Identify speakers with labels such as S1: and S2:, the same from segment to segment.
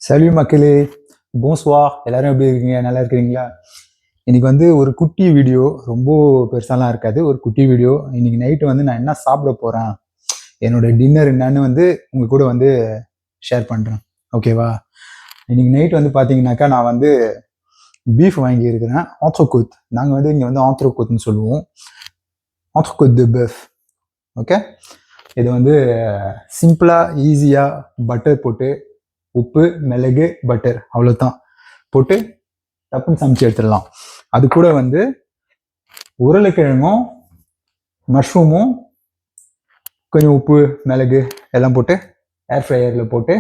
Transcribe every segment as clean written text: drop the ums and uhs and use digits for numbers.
S1: Salut மக்களே, bonsoir. எல்லாரும் எப்படி இருக்கீங்க? நல்லா இருக்கிறீங்களா? இன்னைக்கு வந்து ஒரு குட்டி வீடியோ, ரொம்ப பெருசாலாம் இருக்காது. ஒரு குட்டி வீடியோ. இன்னைக்கு நைட்டு வந்து நான் என்ன சாப்பிட போறேன், என்னோட டின்னர் என்னன்னு வந்து உங்க கூட வந்து ஷேர் பண்றேன். ஓகேவா? இன்னைக்கு நைட் வந்து பார்த்தீங்கன்னாக்கா, நான் வந்து பீஃப் வாங்கியிருக்கிறேன். ஆந்த்ரகோட். நாங்கள் வந்து இங்கே வந்து ஆந்த்ரகோட்னு சொல்லுவோம். ஆந்த்ரகோட் de bœuf. ஓகே? இது வந்து சிம்பிளாக, ஈஸியாக பட்டர் போட்டு உப்பு, மிளகு, பட்டர் அவ்வளோதான் போட்டு டப்புன்னு சமைச்சு எடுத்துடலாம். அது கூட வந்து உருளைக்கிழங்கும் மஷ்ரூமும் கொஞ்சம் உப்பு, மிளகு எல்லாம் போட்டு ஏர் ஃப்ரையரில் போட்டு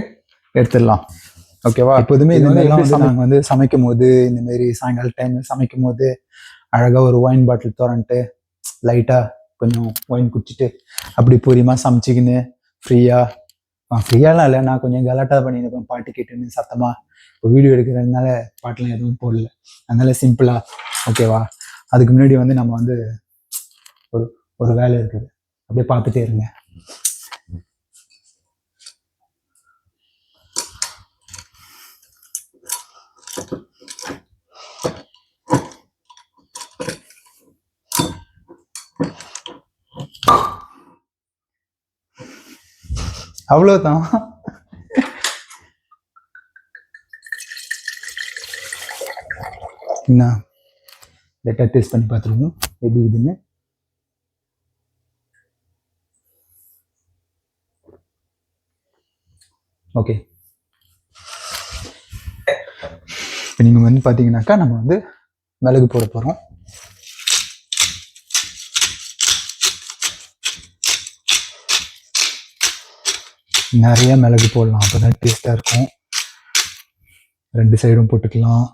S1: எடுத்துடலாம். ஓகேவா? எப்போதுமே இந்த மாதிரிலாம் வந்து நாங்கள் வந்து சமைக்கும் போது, இந்த மாதிரி சாயங்கால டைம் சமைக்கும் போது அழகாக ஒரு ஒயின் பாட்டில் திறந்துட்டு லைட்டாக கொஞ்சம் ஒயின் குடிச்சிட்டு அப்படி பூரியமாக சமைச்சிக்கின்னு ஃப்ரீயாலாம் இல்லை, நான் கொஞ்சம் கலாட்டா பண்ணியிருப்பேன், பாட்டு கேட்டுன்னு சத்தமாக. இப்போ வீடியோ எடுக்கிறதுனால பாட்டெலாம் எதுவும் போடல, அதனால சிம்பிளாக. ஓகேவா? அதுக்கு முன்னாடி வந்து நம்ம வந்து ஒரு ஒரு வேலை இருக்குது, அப்படியே பார்த்துட்டே இருங்க. அவ்வளோதான். என்ன லைட்டாக டேஸ்ட் பண்ணி பார்த்துருவோம் எப்படி இதுன்னு. ஓகே, இப்போ நீங்கள் வந்து பார்த்தீங்கன்னாக்கா நம்ம வந்து மிளகு போட போகிறோம். நிறைய மிளகு போடலாம், அப்போ தான் டேஸ்ட்டாக இருக்கும். 2 சைடும் போட்டுக்கலாம்.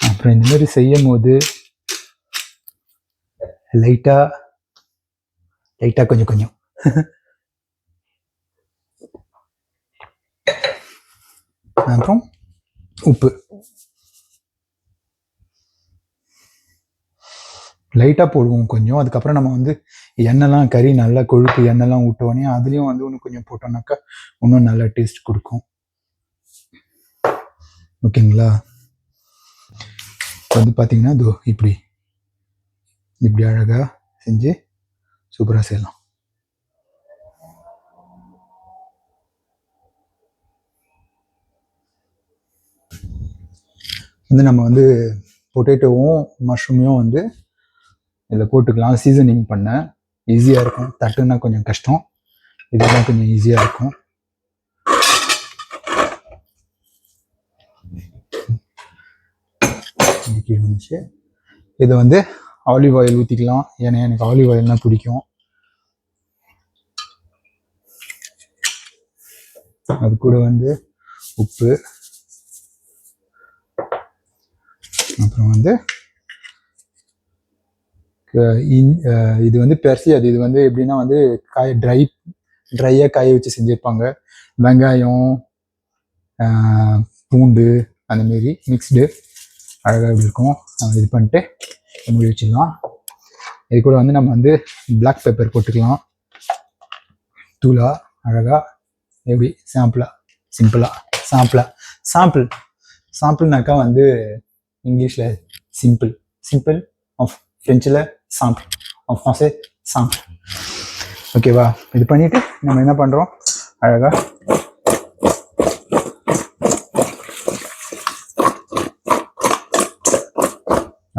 S1: அப்புறம் இந்த மாதிரி செய்யும் போது லைட்டாக கொஞ்சம் அப்புறம் உப்பு லைட்டாக போடுவோம் கொஞ்சம். அதுக்கப்புறம் நம்ம வந்து எண்ணெய்லாம், கறி நல்லா கொழுப்பு எண்ணெய்லாம் விட்டோடனே அதுலேயும் வந்து இன்னும் கொஞ்சம் போட்டோம்னாக்கா இன்னும் நல்லா டேஸ்ட் கொடுக்கும். ஓகேங்களா? வந்து பார்த்தீங்கன்னா இதோ இப்படி அழகாக செஞ்சு சூப்பராக செய்யலாம். வந்து நம்ம வந்து பொட்டேட்டோவும் மஷ்ரூமையும் வந்து இதில் போட்டுக்கலாம். சீசனிங் பண்ண ஈஸியாக இருக்கும். தட்டுன்னா கொஞ்சம் கஷ்டம், இதெல்லாம் கொஞ்சம் ஈஸியாக இருக்கும். வந்துச்சு. இதை வந்து ஆலிவ் ஆயில் ஊற்றிக்கலாம். ஏன்னா எனக்கு ஆலிவ் ஆயில்னா பிடிக்கும். அது கூட வந்து உப்பு, அப்புறம் வந்து இது வந்து பெர்சியாது. இது வந்து எப்படின்னா வந்து ட்ரையாக காய வச்சு செஞ்சுருப்பாங்க. வெங்காயம், பூண்டு அந்த மாரி மிக்ஸ்டு அழகாக எப்படி இருக்கும். நம்ம இது பண்ணிட்டு மூடி வச்சிடலாம். இது கூட வந்து நம்ம வந்து பிளாக் பெப்பர் போட்டுக்கலாம், தூளா அழகாக. எப்படி சாம்பிள்னாக்கா வந்து இங்கிலீஷில் சிம்பிள், ஆஃப் ஃப்ரெஞ்சில் சாம்பிள், ஆஃப் ஃப்ரான்ஸே சாம்பிள். ஓகேவா? இது பண்ணிவிட்டு நம்ம என்ன பண்ணுறோம், அழகாக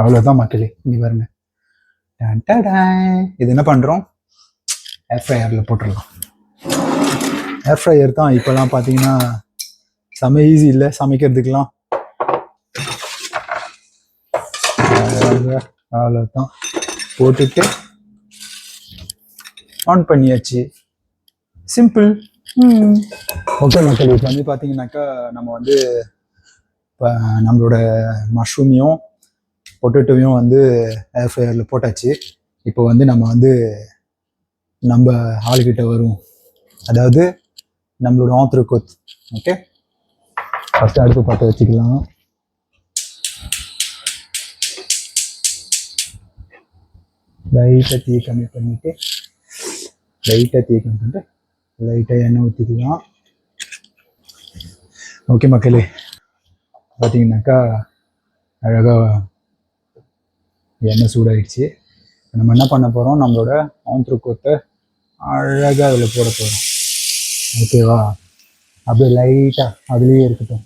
S1: அவ்வளோதான் மக்களே. இங்கே பாருங்க, இது என்ன பண்ணுறோம், ஏர் ஃப்ரையரில் போட்டுடலாம். ஏர் ஃப்ரையர் தான் இப்போலாம் பார்த்தீங்கன்னா செம்ம ஈஸி இல்லை சமைக்கிறதுக்கெலாம். அவ்வளோதான், போட்டுட்டு ஆன் பண்ணியாச்சு. சிம்பிள். ஓகே மக்கள், இப்போ வந்து பார்த்தீங்கன்னாக்கா நம்ம வந்து இப்போ நம்மளோட மஷ்ரூமையும் பொட்டேட்டோவையும் வந்து ஏர் ஃப்ரையரில் போட்டாச்சு. இப்போ வந்து நம்ம ஆளுக்கிட்ட வரும், அதாவது நம்மளோட ஆந்த்ரகோட். ஓகே, ஃபஸ்ட்டு அடுப்பு பற்ற வச்சுக்கலாம். லைட்டாக தீ கம்மி பண்ணிட்டு லைட்டாக எண்ணெய் ஊற்றிக்கலாம். ஓகே மக்களே, பார்த்தீங்கன்னாக்கா அழகாக எண்ணெய் சூடாயிடுச்சு. நம்ம என்ன பண்ண போகிறோம், நம்மளோட ஆந்த்ரக்கோத்தை அழகாக அதில் போட போகிறோம். ஓகேவா? அப்படியே லைட்டாக அதுலேயே இருக்கட்டும்.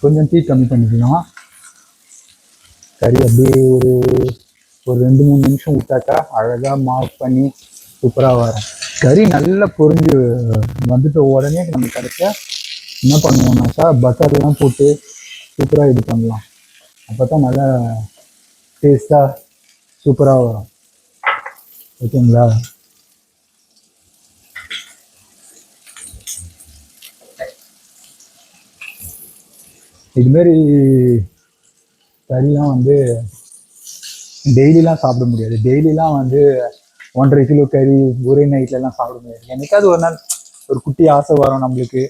S1: கொஞ்சம் தீ கம்மி பண்ணிக்கலாம். கறி அப்படியே ஒரு 2-3 நிமிஷம் விட்டாக்கா அழகாக மார்க் பண்ணி சூப்பராக வரும். கறி நல்லா பொரிஞ்சு வந்துட்டு உடனே நம்ம கரெக்டாக என்ன பண்ணுவோம்னாக்கா பட்டர்லாம் போட்டு சூப்பராக இது பண்ணலாம். அப்போ தான் நல்லா டேஸ்ட்டாக சூப்பராக வரும். ஓகேங்களா? இதுமாரி கறிலாம் வந்து டெய்லிலாம் சாப்பிட முடியாது. டெய்லிலாம் வந்து 1.5 கிலோ கறி ஒரே நைட்லலாம் சாப்பிட முடியாது. என்னைக்காவது ஒரு நாள் ஒரு குட்டி ஆசை வரும் நம்மளுக்கு,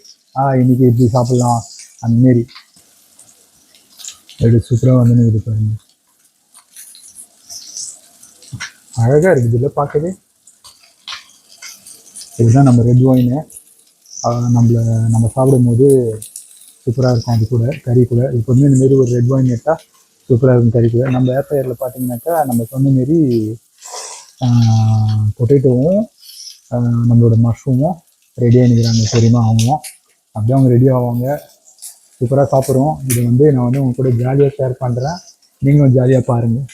S1: இன்னைக்கு இப்படி சாப்பிடலாம் அந்தமாரி. எப்படி சூப்பராக வந்து இது பாருங்க, அழகாக இருக்குது இல்லை பார்க்கவே. இதுதான் நம்ம ரெட் ஒயின்னு. நம்ம சாப்பிடும் போது சூப்பராக இருக்கும். அது கூட கறி கூட எப்போதுமே இந்தமாரி ஒரு ரெட் ஒயின் எடுத்தால் சூப்பராக இருக்கும் கறி கூட. நம்ம ஏர் ஃப்ரையரில் பார்த்தீங்கன்னாக்கா நம்ம சொன்ன மாரி பொட்டேட்டோவும் நம்மளோட மஷ்ரூமும் ரெடியாக நிற்கிறாங்க. தெரியுமா? அவங்களும் அப்படியே அவங்க ரெடி ஆவாங்க. சூப்பராக சாப்பிட்றோம். இது வந்து நான் வந்து உங்க கூட ஜாலியாக ஷேர் பண்ணுறேன். நீங்களும் ஜாலியாக பாருங்கள்.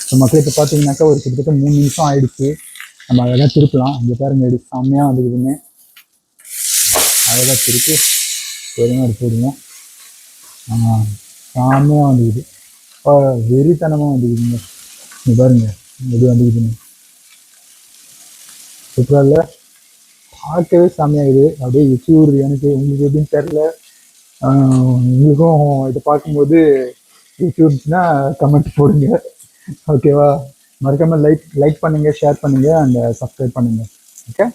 S1: ஸோ மக்கள் இப்போ பார்த்தீங்கன்னாக்கா ஒரு கிட்டத்தட்ட 3 நிமிஷம் ஆயிடுச்சு. நம்ம அழகாக திருப்பலாம். இங்கே பாருங்க, இது செம்மையாக வந்துக்குதுன்னு. அழகாக திருப்பி பொறுமையாக எடுத்து போடுவோம். செம்மையாக வந்துக்குது. இப்போ வெறித்தனமாக வந்துக்குதுங்க. இங்கே பாருங்க எப்படி வந்துக்குதுன்னு. சூப்பராக இல்லை? பார்க்கவே செம்மையாகுது. அப்படியே எச்சி ஊறுது எனக்கு. உங்களுக்கு எப்படின்னு தெரில. உங்களுக்கும் இதை பார்க்கும்போது எச்சி ஊறுச்சுன்னா கமெண்ட் போடுங்க. ஓகேவா? மறக்காமல் லைக் பண்ணுங்கள், ஷேர் பண்ணுங்கள் அண்ட் சப்ஸ்கிரைப் பண்ணுங்கள். ஓகே.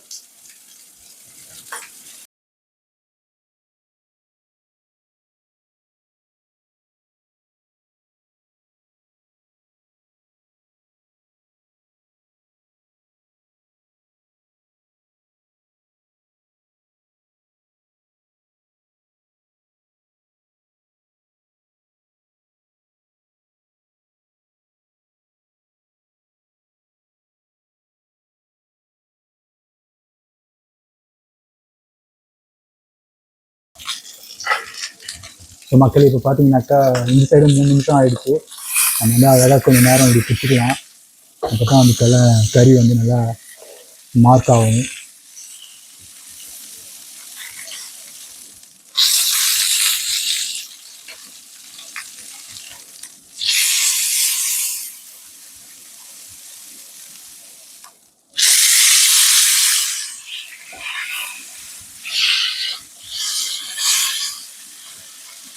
S1: ஸோ மக்கள் இப்போ பார்த்தீங்கன்னாக்கா இந்த சைடு 3 நிமிஷம் ஆயிடுச்சு. நம்ம வந்து அழகாக கொஞ்சம் நேரம் இப்படி பிடிச்சிக்கலாம். அப்போ தான் அந்த கறி வந்து நல்லா மார்க் ஆகும்.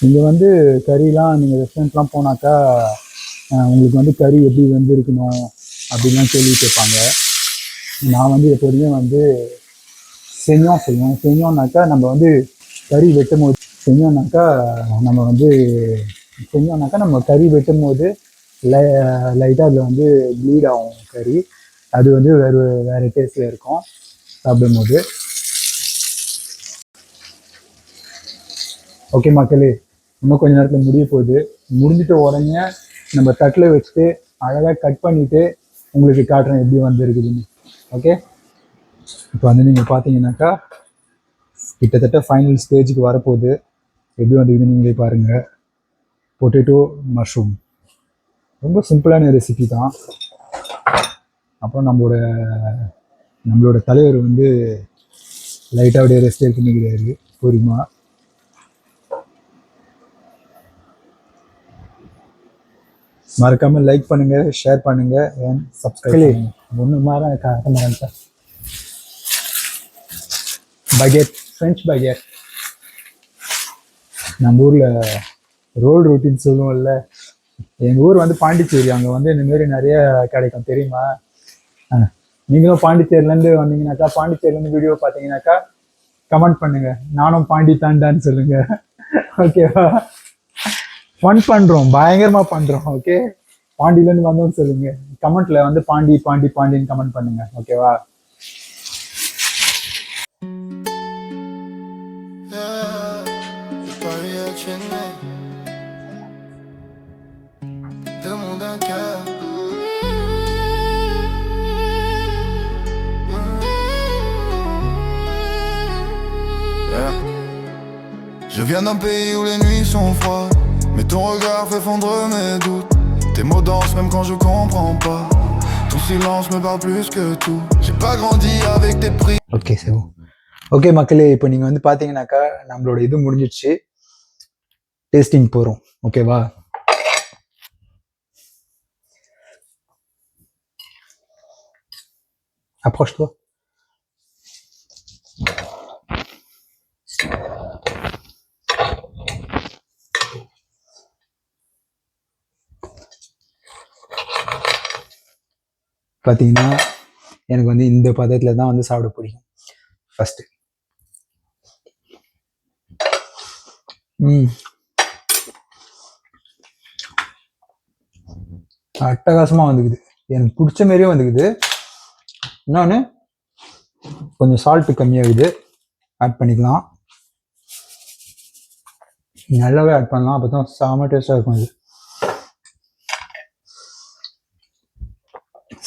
S1: இங்கே வந்து கறிலாம் நீங்கள் ரெஸ்டாரண்ட்லாம் போனாக்கா உங்களுக்கு வந்து கறி எப்படி வெந்திருக்கணும் அப்படின்லாம் கேள்வி கேட்பாங்க. நான் வந்து எப்போதுமே வந்து செய்வோம். செஞ்சோம்னாக்கா நம்ம வந்து கறி வெட்டும் போது நம்ம கறி வெட்டும் போது லைட்டாக அதில் வந்து ப்ளீட் ஆகும் கறி. அது வந்து வேறு டேஸ்ட்டில் இருக்கும் சாப்பிடும்போது. ஓகே மக்களே, இன்னும் கொஞ்ச நேரத்தில் முடிய போகுது. முடிஞ்சிட்டு உடனே நம்ம தட்டில் வச்சுட்டு அழகாக கட் பண்ணிவிட்டு உங்களுக்கு காட்டுறேன் எப்படி வந்துருக்குதுன்னு. ஓகே. இப்போ வந்து நீங்கள் பார்த்தீங்கன்னாக்கா கிட்டத்தட்ட ஃபைனல் ஸ்டேஜுக்கு வரப்போகுது. எப்படி வந்துருக்குதுன்னு நீங்களே பாருங்கள். பொட்டேட்டோ மஷ்ரூம் ரொம்ப சிம்பிளான ரெசிபி தான். அப்புறம் நம்மளோட தலைவர் வந்து லைட்டாக அப்படியே ரெஸ்ட் எடுத்து நிற்கிறாரு பொறுமா. மறக்காமல் லைக் பண்ணுங்க, ஷேர் பண்ணுங்க அண்ட் சப்ஸ்கிரைப். ஒன்று மாற காட்ட மாட்டேன். பகெட், ஃப்ரெஞ்ச் பகெட். நம்ம ஊரில் ரோல் ரொட்டின்னு சொல்லுவோம்ல. எங்கள் ஊர் வந்து பாண்டிச்சேரி. அங்கே வந்து இந்தமாரி நிறைய கிடைக்கும் தெரியுமா? நீங்களும் பாண்டிச்சேரியிலேருந்து வந்தீங்கன்னாக்கா, பாண்டிச்சேரியிலேருந்து வீடியோ பார்த்தீங்கன்னாக்கா கமெண்ட் பண்ணுங்க. நானும் பாண்டி தாண்டான்னு சொல்லுங்க. ஓகேவா? ஃபன் பண்றோம், பயங்கரமா பண்றோம். ஓகே, பாண்டியிலேருந்து வந்தோம்னு சொல்லுங்க. கமெண்ட்ல வந்து பாண்டி பாண்டி பாண்டின்னு கமெண்ட் பண்ணுங்க. ஓகேவா?
S2: Je viens d'un pays où les nuits sont froides, mais ton regard fait fondre mes doutes. Tes mots dansent même quand je comprends pas. Ton silence me parle plus que tout. J'ai pas grandi avec tes prix.
S1: Okay sir. Okay மக்களே, இப்போ நீங்கள் வந்து பார்த்தீங்கன்னாக்கா நம்மளோட இது முடிஞ்சிடுச்சு. Tasting போகிறோம். ஓகேவா? Approche-toi. பார்த்தீங்கன்னா எனக்கு வந்து இந்த பதத்தில் தான் வந்து சாப்பிட பிடிக்கும். ஃபஸ்ட்டு அட்டகாசமாக வந்துக்குது. எனக்கு பிடிச்ச மாதிரியே வந்துக்குது. இன்னொன்று கொஞ்சம் சால்ட்டு கம்மியாகுது, ஆட் பண்ணிக்கலாம். நல்லாவே ஆட் பண்ணலாம், அப்போ தான் செம்ம டேஸ்ட்டாக இருக்கும். இது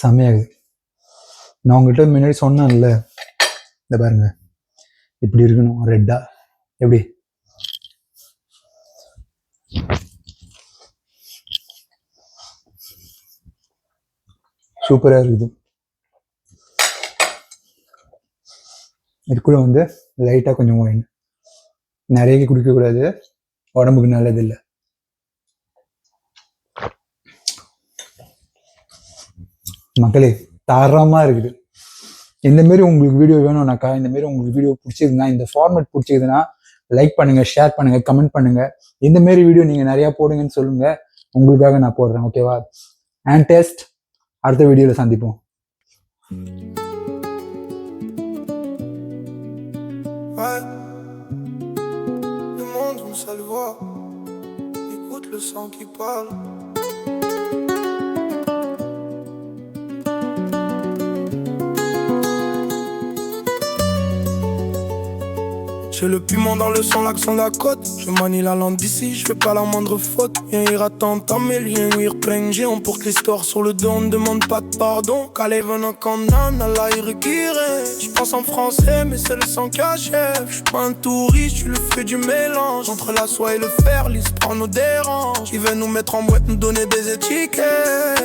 S1: செம்மையாகுது. நான் உங்கள்கிட்ட முன்னாடி சொன்னேன்ல, இந்த பாருங்க இப்படி இருக்கணும் ரெட்டா. எப்படி சூப்பராக இருக்குது. இது கூட வந்து லைட்டாக கொஞ்சம் ஒயின், நிறைய குடிக்கக்கூடாது, உடம்புக்கு நல்லது இல்லை. மக்களே தரமாக இருக்குது. இந்தமாரி உங்களுக்கு வீடியோ வேணும்னாக்கா, இந்தமாரி உங்களுக்கு வீடியோ பிடிச்சிருக்குன்னா, இந்த ஃபார்மேட் பிடிச்சிருக்குன்னா லைக் பண்ணுங்க, ஷேர் பண்ணுங்க, கமெண்ட் பண்ணுங்க. இந்தமாரி வீடியோ நீங்கள் நிறையா போடுங்கன்னு சொல்லுங்க, உங்களுக்காக நான் போடுறேன். ஓகேவா? அண்ட் டேஸ்ட் அடுத்த வீடியோவில் சந்திப்போம்.
S2: Le monde une seule voix, écoute le sang qui parle. J'ai le piment dans le sang, l'accent de la côte. Je manie la langue d'ici, je fais pas la moindre faute. Viens y attendre mes liens, oui, reprendre. On porte l'histoire sur le dos, on ne demande pas de pardon. Calais venant qu'on en a l'air guiré. Je pense en français, mais c'est le sang qui achève. Je suis pas un touriste, je suis le fruit du mélange. Entre la soie et le fer, l'histoire nous dérange. Ils veulent nous mettre en boîte, nous donner des étiquettes.